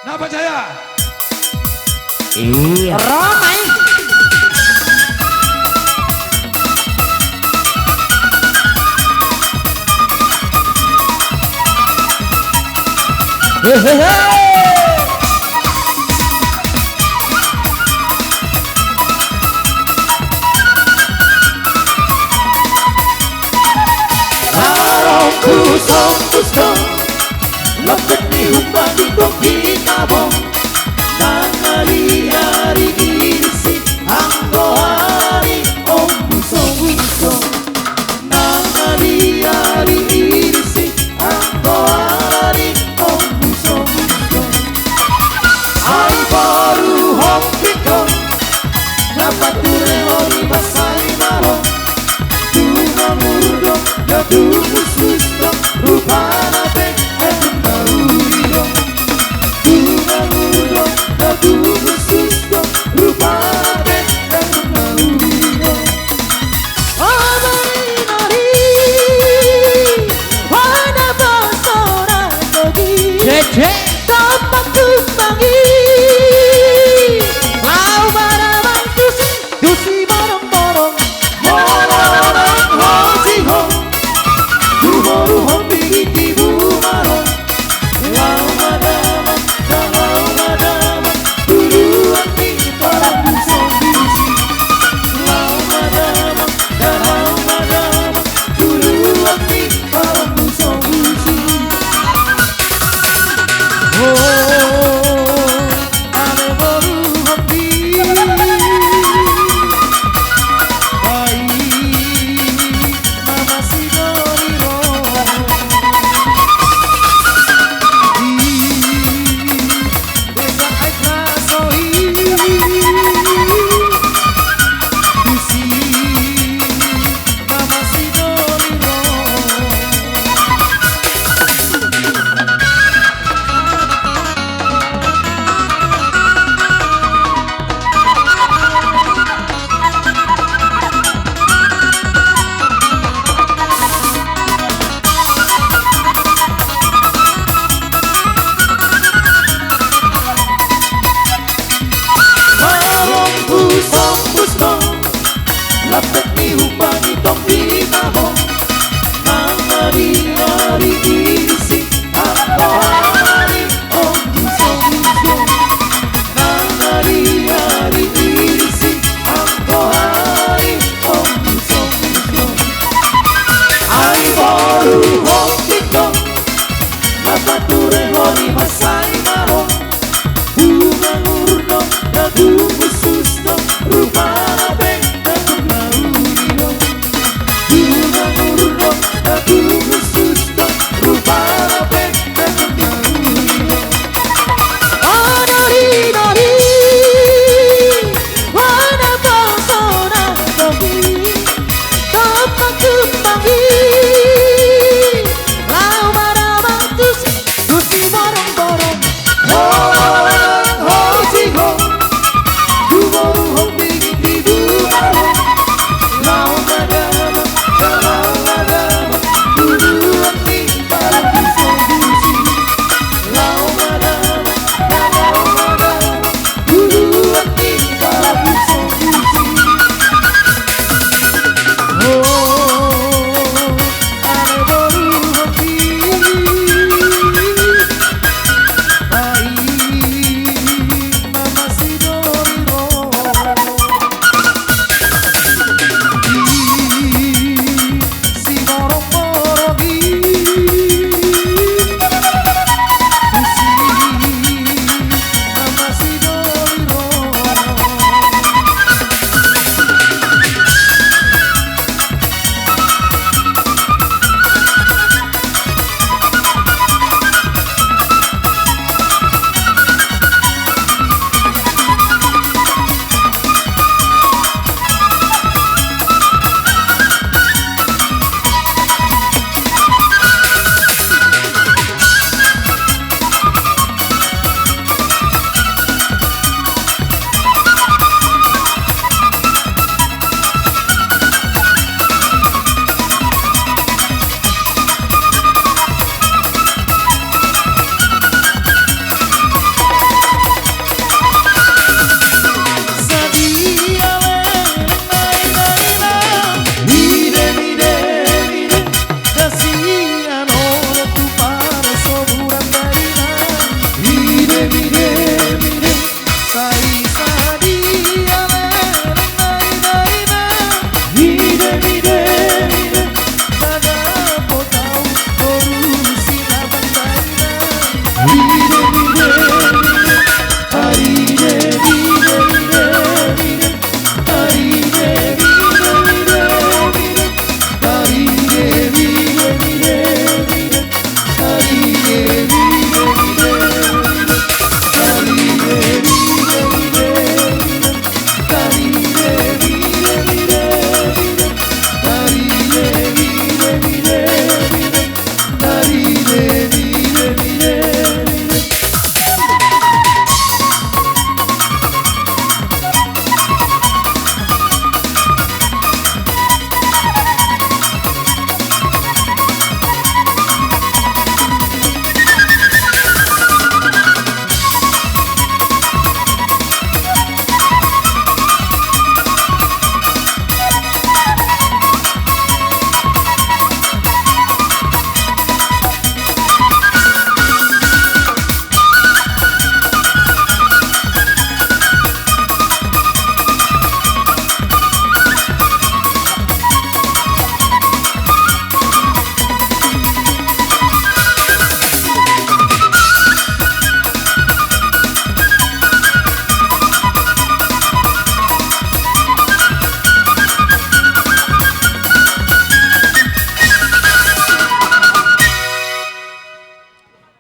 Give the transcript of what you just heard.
Napa Jaya? Iya. Romai. Hehehe. Kusong kusong Lapit ni humbang itong hinabong Nangali-ari isi Ang dohari Om busong-busong Nangali-ari isi Ang dohari Om busong-busong Ay baru hong pikong Dapat turehori masay mahong Tumamurdong Gadung susustong Rupana pek Ekumahurong Tumamurdong Gadung susustong Rupana pek Ekumahurong Amarinari Wana basora Togi Dapat tumbangi Lau maramang Dusi barong-barong Morong hojihong Ruho-ruhong bingiti bumarong Lau madaman Lau madaman Duluan ni parang busong-busi Lau madaman Lau madaman Duluan ni parang busong-busi Ane baruhan di Ay Mama Sidoriro Desa ay klasoi Dusi Mama Sidoriro Hidup